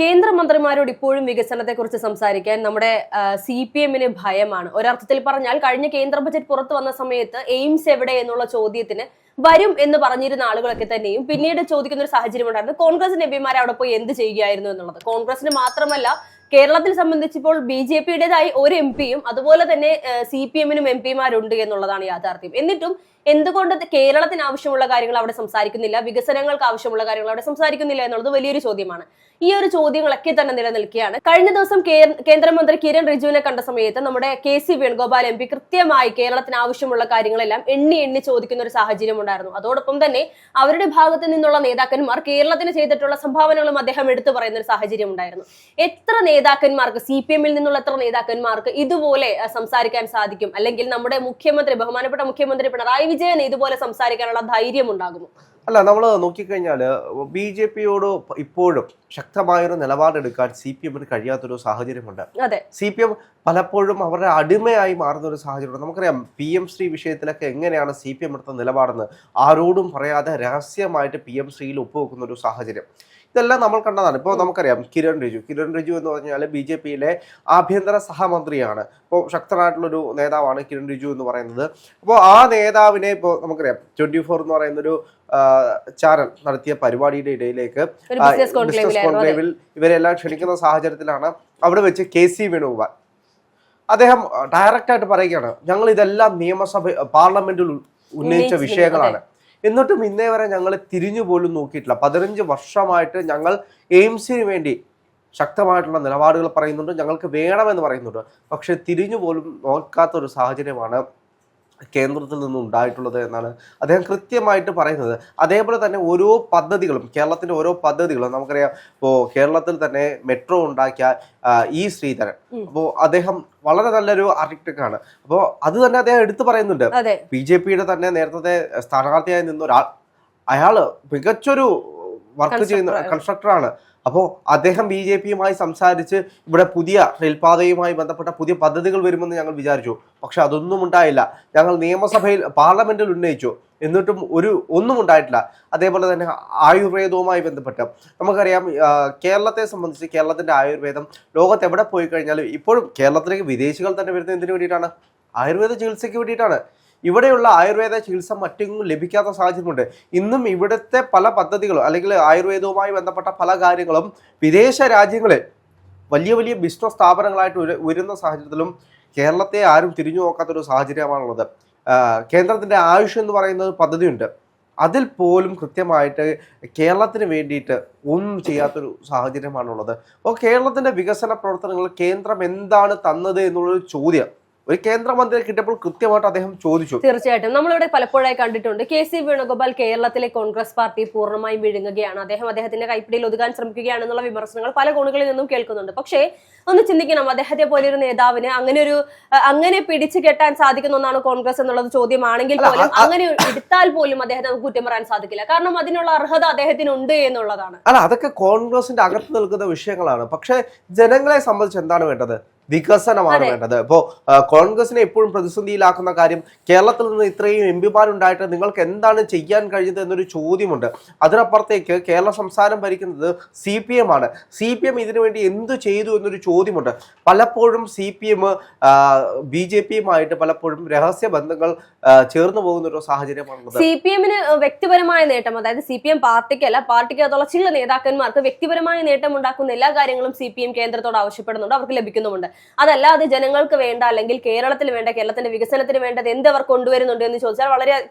കേന്ദ്രമന്ത്രിമാരോട് ഇപ്പോഴും വികസനത്തെക്കുറിച്ച് സംസാരിക്കാൻ നമ്മുടെ CPM-ന് ഭയമാണ്. ഒരർത്ഥത്തിൽ പറഞ്ഞാൽ കഴിഞ്ഞ കേന്ദ്ര ബജറ്റ് പുറത്തു വന്ന സമയത്ത് എയിംസ് എവിടെ എന്നുള്ള ചോദ്യത്തിന് വരും എന്ന് പറഞ്ഞിരുന്ന ആളുകളൊക്കെ തന്നെയും പിന്നീട് ചോദിക്കുന്ന ഒരു സാഹചര്യം ഉണ്ടായിരുന്നു. കോൺഗ്രസിന്റെ എംപിമാരെ അവിടെ പോയി എന്ത് ചെയ്യുകയായിരുന്നു എന്നുള്ളത്. കോൺഗ്രസിന് മാത്രമല്ല, കേരളത്തിൽ സംബന്ധിച്ചിപ്പോൾ BJP-യുടേതായി ഒരു MP-യും അതുപോലെ തന്നെ CPM-നും MP-മാരുണ്ട് എന്നുള്ളതാണ് യാഥാർത്ഥ്യം. എന്നിട്ടും എന്തുകൊണ്ട് കേരളത്തിന് ആവശ്യമുള്ള കാര്യങ്ങൾ അവിടെ സംസാരിക്കുന്നില്ല, വികസനങ്ങൾക്ക് ആവശ്യമുള്ള കാര്യങ്ങൾ അവിടെ സംസാരിക്കുന്നില്ല എന്നുള്ളത് വലിയൊരു ചോദ്യമാണ്. ഈ ഒരു ചോദ്യങ്ങളൊക്കെ തന്നെ നിലനിൽക്കുകയാണ്. കഴിഞ്ഞ ദിവസം കേന്ദ്രമന്ത്രി കിരൺ റിജിജുവിനെ കണ്ട സമയത്ത് നമ്മുടെ KC വേണുഗോപാൽ MP കൃത്യമായി കേരളത്തിന് ആവശ്യമുള്ള കാര്യങ്ങളെല്ലാം എണ്ണി ചോദിക്കുന്ന ഒരു സാഹചര്യം ഉണ്ടായിരുന്നു. അതോടൊപ്പം തന്നെ അവരുടെ ഭാഗത്ത് നിന്നുള്ള നേതാക്കന്മാർ കേരളത്തിന് ചെയ്തിട്ടുള്ള സംഭാവനകളും അദ്ദേഹം എടുത്തു പറയുന്ന ഒരു സാഹചര്യം ഉണ്ടായിരുന്നു. എത്ര നേതാക്കന്മാർക്ക്, CPM-ൽ നിന്നുള്ള എത്ര നേതാക്കന്മാർക്ക് ഇതുപോലെ സംസാരിക്കാൻ സാധിക്കും? അല്ലെങ്കിൽ നമ്മുടെ മുഖ്യമന്ത്രി, ബഹുമാനപ്പെട്ട മുഖ്യമന്ത്രി പിണറായി വിജയൻ ഇതുപോലെ സംസാരിക്കാനുള്ള ധൈര്യം ഉണ്ടാകുമോ? അല്ല, നമ്മൾ നോക്കിക്കഴിഞ്ഞാൽ BJP-യോട് ഇപ്പോഴും ശക്തമായൊരു നിലപാടെടുക്കാൻ CPM-ന് കഴിയാത്തൊരു സാഹചര്യമുണ്ട്. CPM പലപ്പോഴും അവരുടെ അടിമയായി മാറുന്ന ഒരു സാഹചര്യമുണ്ട്. നമുക്കറിയാം PM ശ്രീ വിഷയത്തിലൊക്കെ എങ്ങനെയാണ് CPM എടുത്ത നിലപാടെന്ന് ആരോടും പറയാതെ രഹസ്യമായിട്ട് PM ശ്രീയിൽ ഒപ്പുവെക്കുന്ന ഒരു സാഹചര്യം. ഇതെല്ലാം നമ്മൾ കണ്ടതാണ്. ഇപ്പോൾ നമുക്കറിയാം കിരൺ റിജിജു എന്ന് പറഞ്ഞാൽ BJP-യിലെ ആഭ്യന്തര സഹമന്ത്രിയാണ്. ഇപ്പോൾ ശക്തനായിട്ടുള്ളൊരു നേതാവാണ് കിരൺ റിജിജു എന്ന് പറയുന്നത്. അപ്പോൾ ആ നേതാവിനെ ഇപ്പോൾ നമുക്കറിയാം 24 എന്ന് പറയുന്നൊരു ചാനൽ നടത്തിയ പരിപാടിയുടെ ഇടയിലേക്ക് ബിസിനസ് കോൺക്ലേവിൽ ഇവരെല്ലാം ക്ഷണിക്കുന്ന സാഹചര്യത്തിലാണ് അവിടെ വെച്ച് KC വേണുഗോപാൽ അദ്ദേഹം ഡയറക്റ്റായിട്ട് പറയുകയാണ്, ഞങ്ങൾ ഇതെല്ലാം പാർലമെന്റിൽ ഉന്നയിച്ച വിഷയങ്ങളാണ്, എന്നിട്ടും ഇന്നേ വരെ ഞങ്ങൾ തിരിഞ്ഞു പോലും നോക്കിയിട്ടില്ല. 15 വർഷമായിട്ട് ഞങ്ങൾ എയിംസിന് വേണ്ടി ശക്തമായിട്ടുള്ള നിലപാടുകൾ പറയുന്നുണ്ട്, ഞങ്ങൾക്ക് വേണമെന്ന് പറയുന്നുണ്ട്. പക്ഷെ തിരിഞ്ഞു പോലും നോക്കാത്തൊരു സാഹചര്യമാണ് കേന്ദ്രത്തിൽ നിന്നും ഉണ്ടായിട്ടുള്ളത് എന്നാണ് അദ്ദേഹം കൃത്യമായിട്ട് പറയുന്നത്. അതേപോലെ തന്നെ ഓരോ പദ്ധതികളും, കേരളത്തിൻ്റെ ഓരോ പദ്ധതികളും നമുക്കറിയാം. ഇപ്പോൾ കേരളത്തിൽ തന്നെ മെട്രോ ഉണ്ടാക്കിയ ശ്രീധരൻ, അപ്പോൾ അദ്ദേഹം വളരെ നല്ലൊരു ആർക്കിടെക്റ്റാണ്. അപ്പോൾ അത് തന്നെ അദ്ദേഹം എടുത്തു പറയുന്നുണ്ട്. BJP-യുടെ തന്നെ നേരത്തെ സ്ഥാനാർത്ഥിയായി നിന്ന ഒരാൾ, അയാള് മികച്ചൊരു വർക്ക് ചെയ്യുന്ന കൺസ്ട്രക്ടറാണ്. അപ്പോൾ അദ്ദേഹം BJP-യുമായി സംസാരിച്ച് ഇവിടെ പുതിയ റെയിൽപാതയുമായി ബന്ധപ്പെട്ട പുതിയ പദ്ധതികൾ വരുമെന്ന് ഞങ്ങൾ വിചാരിച്ചു. പക്ഷെ അതൊന്നും ഉണ്ടായില്ല. ഞങ്ങൾ നിയമസഭയിൽ പാർലമെന്റിൽ ഉന്നയിച്ചു, എന്നിട്ടും ഒന്നും ഉണ്ടായിട്ടില്ല. അതേപോലെ തന്നെ ആയുർവേദവുമായി ബന്ധപ്പെട്ട് നമുക്കറിയാം, കേരളത്തെ സംബന്ധിച്ച് കേരളത്തിന്റെ ആയുർവേദം ലോകത്ത് എവിടെ പോയി കഴിഞ്ഞാലും ഇപ്പോഴും കേരളത്തിലേക്ക് വിദേശികൾ തന്നെ വരുന്നത് എന്തിനു വേണ്ടിയിട്ടാണ്? ആയുർവേദ ചികിത്സയ്ക്ക് വേണ്ടിയിട്ടാണ്. ഇവിടെയുള്ള ആയുർവേദ ചികിത്സ മറ്റെങ്ങും ലഭിക്കാത്ത സാഹചര്യമുണ്ട്. ഇന്നും ഇവിടുത്തെ പല പദ്ധതികളും അല്ലെങ്കിൽ ആയുർവേദവുമായി ബന്ധപ്പെട്ട പല കാര്യങ്ങളും വിദേശ രാജ്യങ്ങളിൽ വലിയ വലിയ ബിസിനസ് സ്ഥാപനങ്ങളായിട്ട് ഉയരുന്ന സാഹചര്യത്തിലും കേരളത്തെ ആരും തിരിഞ്ഞു നോക്കാത്തൊരു സാഹചര്യമാണുള്ളത്. കേന്ദ്രത്തിൻ്റെ ആയുഷ് എന്ന് പറയുന്ന പദ്ധതിയുണ്ട്, അതിൽ പോലും കൃത്യമായിട്ട് കേരളത്തിന് വേണ്ടിയിട്ട് ഒന്നും ചെയ്യാത്തൊരു സാഹചര്യമാണുള്ളത്. അപ്പോൾ കേരളത്തിൻ്റെ വികസന പ്രവർത്തനങ്ങൾ കേന്ദ്രം എന്താണ് തന്നത് എന്നുള്ളൊരു ചോദ്യം ഒരു കേന്ദ്രമന്ത്രിയെ കിട്ടിയപ്പോൾ കൃത്യമായിട്ട് അദ്ദേഹം ചോദിച്ചു. തീർച്ചയായിട്ടും നമ്മളിവിടെ പലപ്പോഴായി കണ്ടിട്ടുണ്ട് KC വേണുഗോപാൽ കേരളത്തിലെ കോൺഗ്രസ് പാർട്ടി പൂർണ്ണമായും വിഴുങ്ങുകയാണ്, അദ്ദേഹത്തിന്റെ കൈപ്പിടിയിൽ ഒതുക്കാൻ ശ്രമിക്കുകയാണെന്നുള്ള വിമർശനങ്ങൾ പല കോണുകളിൽ നിന്നും കേൾക്കുന്നുണ്ട്. പക്ഷേ ഒന്ന് ചിന്തിക്കണം, അദ്ദേഹത്തെ പോലെ ഒരു നേതാവിന് അങ്ങനെ പിടിച്ചു കെട്ടാൻ സാധിക്കുന്ന ഒന്നാണ് കോൺഗ്രസ് എന്നുള്ളത് ചോദ്യമാണെങ്കിൽ പോലും, അങ്ങനെ എടുത്താൽ പോലും അദ്ദേഹത്തെ നമുക്ക് കുറ്റം പറയാൻ സാധിക്കില്ല. കാരണം അതിനുള്ള അർഹത അദ്ദേഹത്തിനുണ്ട് എന്നുള്ളതാണ്. അല്ല, അതൊക്കെ കോൺഗ്രസിന്റെ അകത്ത് നിൽക്കുന്ന വിഷയങ്ങളാണ്. പക്ഷെ ജനങ്ങളെ സംബന്ധിച്ച് എന്താണ് വേണ്ടത്? വികസനമാണ് വേണ്ടത്. ഇപ്പോൾ കോൺഗ്രസിനെ എപ്പോഴും പ്രതിസന്ധിയിലാക്കുന്ന കാര്യം, കേരളത്തിൽ നിന്ന് ഇത്രയും MP-മാരുണ്ടായിട്ട് നിങ്ങൾക്ക് എന്താണ് ചെയ്യാൻ കഴിയുന്നത് എന്നൊരു ചോദ്യമുണ്ട്. അതിനപ്പുറത്തേക്ക് കേരള സംസ്ഥാനം ഭരിക്കുന്നത് CPM ആണ്. CPM ഇതിനു വേണ്ടി എന്തു ചെയ്തു എന്നൊരു ചോദ്യമുണ്ട്. പലപ്പോഴും CPM BJP-യുമായിട്ട് പലപ്പോഴും രഹസ്യ ബന്ധങ്ങൾ ചേർന്ന് പോകുന്ന ഒരു സാഹചര്യമാണുള്ളത്. CPM-ന് വ്യക്തിപരമായ നേട്ടം, അതായത് CPM പാർട്ടിക്കല്ല, പാർട്ടിക്കകത്തുള്ള ചില നേതാക്കന്മാർക്ക് വ്യക്തിപരമായ നേട്ടം ഉണ്ടാക്കുന്ന എല്ലാ കാര്യങ്ങളും CPM കേന്ദ്രത്തോട് ആവശ്യപ്പെടുന്നുണ്ട്, അവർക്ക് ലഭിക്കുന്നുമുണ്ട്. അതല്ലാതെ ജനങ്ങൾക്ക് വേണ്ട, അല്ലെങ്കിൽ കേരളത്തിൽ വേണ്ട, കേരളത്തിന്റെ വികസനത്തിന് വേണ്ടത് എന്തവർ കൊണ്ടുവരുന്നുണ്ട് എന്ന് ചോദിച്ചാൽ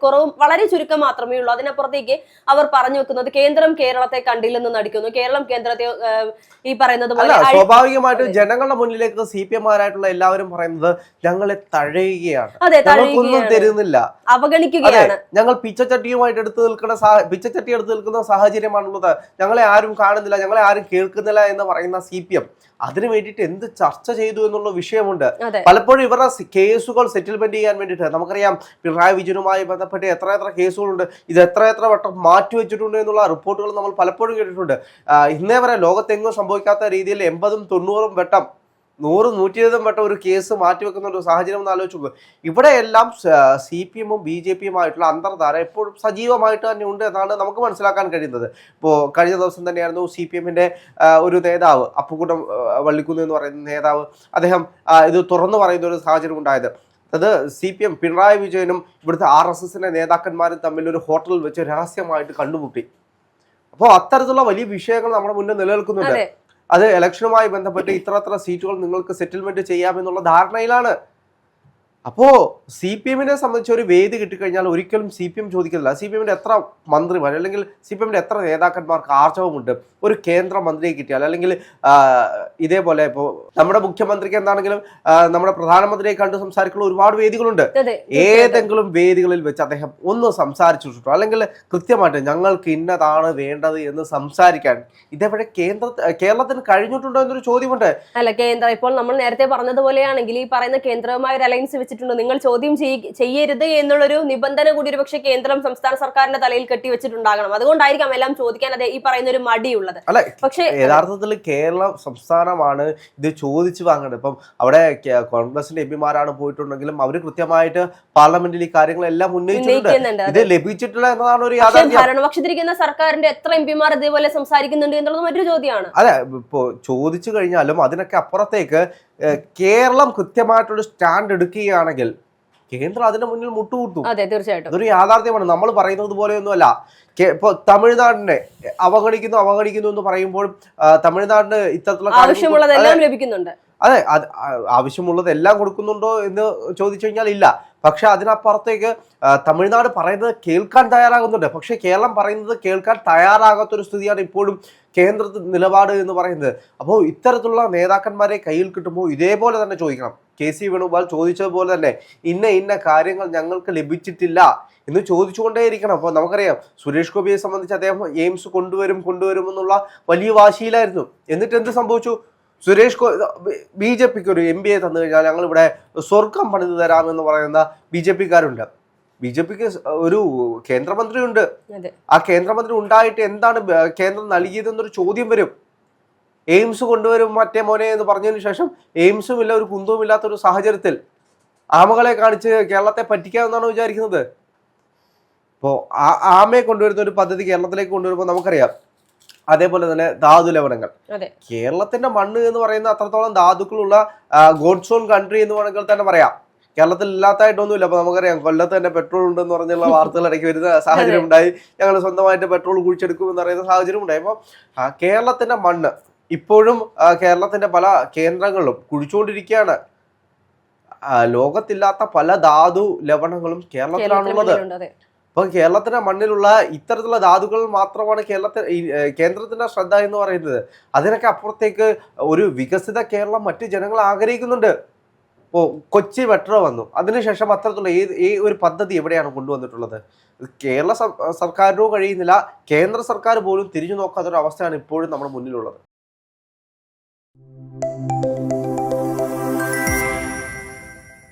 വളരെ ചുരുക്കം മാത്രമേ ഉള്ളൂ. അതിനപ്പുറത്തേക്ക് അവർ പറഞ്ഞു വെക്കുന്നത് കേന്ദ്രം കേരളത്തെ കണ്ടില്ലെന്ന് നടിക്കുന്നു, കേരളം കേന്ദ്രത്തെ ഈ പറയുന്നത് പോലെ. സ്വാഭാവികമായിട്ടും ജനങ്ങളുടെ മുന്നിലേക്ക് CPM-മാരായിട്ടുള്ള എല്ലാവരും പറയുന്നത് ഞങ്ങളെ തഴയുകയാണ്, ഒന്നും തരുന്നില്ല, അവഗണിക്കുകയാണ്, ഞങ്ങൾ പിച്ചച്ചട്ടി എടുത്ത് നിൽക്കുന്ന സാഹചര്യമാണുള്ളത്, ഞങ്ങളെ ആരും കാണുന്നില്ല, ഞങ്ങളെ ആരും കേൾക്കുന്നില്ല എന്ന് പറയുന്ന CPM അതിനു വേണ്ടിയിട്ട് എന്ത് ചർച്ച ചെയ്തു എന്നുള്ള വിഷയമുണ്ട്. പലപ്പോഴും ഇവരുടെ കേസുകൾ സെറ്റിൽമെന്റ് ചെയ്യാൻ വേണ്ടിയിട്ട് നമുക്കറിയാം, പിണറായി വിജയനുമായി ബന്ധപ്പെട്ട് എത്ര കേസുകളുണ്ട്, ഇത് എത്ര വട്ടം മാറ്റിവെച്ചിട്ടുണ്ട് എന്നുള്ള റിപ്പോർട്ടുകൾ നമ്മൾ പലപ്പോഴും കേട്ടിട്ടുണ്ട്. ഇന്നേ വരെ ലോകത്തെങ്ങും സംഭവിക്കാത്ത രീതിയിൽ 80-90 വട്ടം 100-120 വട്ടം ഒരു കേസ് മാറ്റിവെക്കുന്ന ഒരു സാഹചര്യം ഒന്ന് ആലോചിച്ച് നോക്കുക. ഇവിടെയെല്ലാം CPM ഉം BJP യുമായിട്ടുള്ള അന്തർധാര എപ്പോഴും സജീവമായിട്ട് തന്നെ ഉണ്ട് എന്നാണ് നമുക്ക് മനസ്സിലാക്കാൻ കഴിയുന്നത്. ഇപ്പോൾ കഴിഞ്ഞ ദിവസം തന്നെയായിരുന്നു CPM ഒരു നേതാവ് അപ്പുക്കുട്ടൻ വള്ളിക്കുന്ന് എന്ന് പറയുന്ന നേതാവ്, അദ്ദേഹം ഇത് തുറന്നു പറയുന്ന ഒരു സാഹചര്യം ഉണ്ടായത്. അത് CPM പിണറായി വിജയനും ഇവിടുത്തെ RSSന്റെ നേതാക്കന്മാരും തമ്മിൽ ഒരു ഹോട്ടലിൽ വെച്ച് രഹസ്യമായിട്ട് കണ്ടുമുട്ടി. അപ്പോൾ അത്തരത്തിലുള്ള വലിയ വിഷയങ്ങൾ നമ്മുടെ മുന്നിൽ നിലനിൽക്കുന്നുണ്ട്. അത് ഇലക്ഷനുമായി ബന്ധപ്പെട്ട് ഇത്ര സീറ്റുകൾ നിങ്ങൾക്ക് സെറ്റിൽമെന്റ് ചെയ്യാമെന്നുള്ള ധാരണയിലാണ്. അപ്പോൾ CPM സംബന്ധിച്ച് ഒരു വേദി കിട്ടിക്കഴിഞ്ഞാൽ ഒരിക്കലും CPM ചോദിക്കുന്നില്ല CPM എത്ര മന്ത്രിമാർ അല്ലെങ്കിൽ CPM എത്ര നേതാക്കന്മാർക്ക് ആർജവമുണ്ട്. ഒരു കേന്ദ്ര മന്ത്രിയെ കിട്ടിയാൽ അല്ലെങ്കിൽ ഇതേപോലെ ഇപ്പോൾ നമ്മുടെ മുഖ്യമന്ത്രിക്ക് എന്താണെങ്കിലും നമ്മുടെ പ്രധാനമന്ത്രിയെ കണ്ട് സംസാരിക്കുന്ന ഒരുപാട് വേദികളുണ്ട്. ഏതെങ്കിലും വേദികളിൽ വെച്ച് അദ്ദേഹം ഒന്ന് സംസാരിച്ചിട്ടോ അല്ലെങ്കിൽ കൃത്യമായിട്ട് ഞങ്ങൾക്ക് ഇന്നതാണ് വേണ്ടത് എന്ന് സംസാരിക്കാൻ ഇതേപോലെ കേരളത്തിന് കഴിഞ്ഞിട്ടുണ്ടോ എന്നൊരു ചോദ്യമുണ്ട്. അല്ല, കേന്ദ്രം ഇപ്പോൾ നമ്മൾ നേരത്തെ പറഞ്ഞതുപോലെയാണെങ്കിൽ ഈ പറയുന്ന കേന്ദ്രവുമായ ഒരു അലയൻസ് വെച്ചിട്ടുണ്ട്, നിങ്ങൾ ചോദ്യം ചെയ്യരുത് എന്നുള്ളൊരു നിബന്ധന കൂടി ഒരു പക്ഷേ കേന്ദ്രം സംസ്ഥാന സർക്കാരിന്റെ തലയിൽ കെട്ടിവെച്ചിട്ടുണ്ടാകണം. അതുകൊണ്ടായിരിക്കാം എല്ലാം ചോദിക്കാൻ അതെ ഈ പറയുന്ന ഒരു മടിയുള്ളത്. അല്ല, പക്ഷേ യഥാർത്ഥത്തിൽ കേരളം സംസ്ഥാനമാണ് ഇത് ചോദിച്ചു വാങ്ങേണ്ടത്. ഇപ്പം അവിടെ കോൺഗ്രസിന്റെ എംപിമാരാണ് പോയിട്ടുണ്ടെങ്കിലും അവർ കൃത്യമായിട്ട് പാർലമെന്റിൽ ഈ കാര്യങ്ങളെല്ലാം ഉന്നയിച്ചിട്ടുണ്ട്. ഇത് ലഭിച്ചിട്ടില്ല എന്നതാണ് ഒരു യാഥാർത്ഥ്യം. ഭരണപക്ഷത്തിരിക്കുന്ന സർക്കാരിന്റെ എത്ര എംപിമാർ ഇതേപോലെ സംസാരിക്കുന്നുണ്ട് എന്നുള്ളത് മറ്റൊരു ചോദ്യമാണ്. അതെ, ഇപ്പോ ചോദിച്ചു കഴിഞ്ഞാലും അതിനൊക്കെ അപ്പുറത്തേക്ക് കേരളം കൃത്യമായിട്ടൊരു സ്റ്റാൻഡ് എടുക്കുകയാണെങ്കിൽ കേന്ദ്രം അതിന്റെ മുന്നിൽ മുട്ടുകൂട്ടും. അതെ, തീർച്ചയായിട്ടും അതൊരു യാഥാർത്ഥ്യമാണ്. നമ്മൾ പറയുന്നത് പോലെയൊന്നുമല്ല. ഇപ്പൊ തമിഴ്നാടിനെ അവഗണിക്കുന്നു എന്ന് പറയുമ്പോൾ തമിഴ്നാടിന് ഇത്തരത്തിലുള്ള ആവശ്യമുള്ളതെല്ലാം ലഭിക്കുന്നുണ്ട്. അതെ, ആവശ്യമുള്ളത് എല്ലാം കൊടുക്കുന്നുണ്ടോ എന്ന് ചോദിച്ചു കഴിഞ്ഞാൽ ഇല്ല. പക്ഷെ അതിനപ്പുറത്തേക്ക് തമിഴ്നാട് പറയുന്നത് കേൾക്കാൻ തയ്യാറാകുന്നുണ്ട്. പക്ഷെ കേരളം പറയുന്നത് കേൾക്കാൻ തയ്യാറാകാത്തൊരു സ്ഥിതിയാണ് ഇപ്പോഴും കേന്ദ്ര നിലപാട് എന്ന് പറയുന്നത്. അപ്പോൾ ഇത്തരത്തിലുള്ള നേതാക്കന്മാരെ കയ്യിൽ കിട്ടുമ്പോൾ ഇതേപോലെ തന്നെ ചോദിക്കണം. KC വേണുഗോപാൽ ചോദിച്ചതുപോലെ തന്നെ ഇന്ന കാര്യങ്ങൾ ഞങ്ങൾക്ക് ലഭിച്ചിട്ടില്ല എന്ന് ചോദിച്ചുകൊണ്ടേയിരിക്കണം. അപ്പോൾ നമുക്കറിയാം സുരേഷ് ഗോപിയെ സംബന്ധിച്ച് അദ്ദേഹം എയിംസ് കൊണ്ടുവരും എന്നുള്ള വലിയ വാശിയിലായിരുന്നു. എന്നിട്ട് എന്ത് സംഭവിച്ചു? BJPക്ക് ഒരു MBA തന്നു കഴിഞ്ഞാൽ ഞങ്ങളിവിടെ സ്വർഗം പണിത് തരാമെന്ന് പറയുന്ന BJPക്കാരുണ്ട്. BJPക്ക് ഒരു കേന്ദ്രമന്ത്രിയുണ്ട്. ആ കേന്ദ്രമന്ത്രി ഉണ്ടായിട്ട് എന്താണ് കേന്ദ്രം നൽകിയതെന്നൊരു ചോദ്യം വരും. എയിംസ് കൊണ്ടുവരും മറ്റേ മോനെ എന്ന് പറഞ്ഞതിന് ശേഷം എയിംസും ഇല്ല, ഒരു കുന്തവും ഇല്ലാത്തൊരു സാഹചര്യത്തിൽ ആമകളെ കാണിച്ച് കേരളത്തെ പറ്റിക്കാമെന്നാണ് വിചാരിക്കുന്നത്. ഇപ്പോൾ ആമയെ കൊണ്ടുവരുന്ന ഒരു പദ്ധതി കേരളത്തിലേക്ക് കൊണ്ടുവരുമ്പോൾ നമുക്കറിയാം. അതേപോലെ തന്നെ ധാതു ലവണങ്ങൾ, കേരളത്തിന്റെ മണ്ണ് എന്ന് പറയുന്ന അത്രത്തോളം ധാതുക്കളുള്ള ഗോഡ്സ് ഓൺ കൺട്രി എന്ന് വേണമെങ്കിൽ തന്നെ പറയാം. കേരളത്തിൽ ഇല്ലാത്തതായിട്ടൊന്നുമില്ല. അപ്പൊ നമുക്കറിയാം കൊല്ലത്ത് തന്നെ പെട്രോൾ ഉണ്ടെന്ന് പറഞ്ഞുള്ള വാർത്തകൾ ഇടയ്ക്ക് വരുന്ന സാഹചര്യം ഉണ്ടായി. ഞങ്ങൾ സ്വന്തമായിട്ട് പെട്രോൾ കുഴിച്ചെടുക്കും എന്നറിയുന്ന സാഹചര്യം ഉണ്ടായി. അപ്പോൾ കേരളത്തിന്റെ മണ്ണ് ഇപ്പോഴും കേരളത്തിന്റെ പല കേന്ദ്രങ്ങളിലും കുഴിച്ചുകൊണ്ടിരിക്കുകയാണ്. ലോകത്തില്ലാത്ത പല ധാതു ലവണങ്ങളും കേരളത്തിലാണുള്ളത്. അപ്പൊ കേരളത്തിന്റെ മണ്ണിലുള്ള ഇത്തരത്തിലുള്ള ധാതുക്കൾ മാത്രമാണ് കേന്ദ്രത്തിന്റെ ശ്രദ്ധ എന്ന് പറയുന്നത്. അതിനൊക്കെ അപ്പുറത്തേക്ക് ഒരു വികസിത കേരളം മറ്റ് ജനങ്ങൾ ആഗ്രഹിക്കുന്നുണ്ട്. ഇപ്പോൾ കൊച്ചി മെട്രോ വന്നു, അതിനുശേഷം അത്തരത്തിലുള്ള ഒരു പദ്ധതി എവിടെയാണ് കൊണ്ടുവന്നിട്ടുള്ളത്? കേരള സർക്കാരിനോ കഴിയുന്നില്ല, കേന്ദ്ര സർക്കാർ പോലും തിരിഞ്ഞു നോക്കാത്തൊരു അവസ്ഥയാണ് ഇപ്പോഴും നമ്മുടെ മുന്നിലുള്ളത്.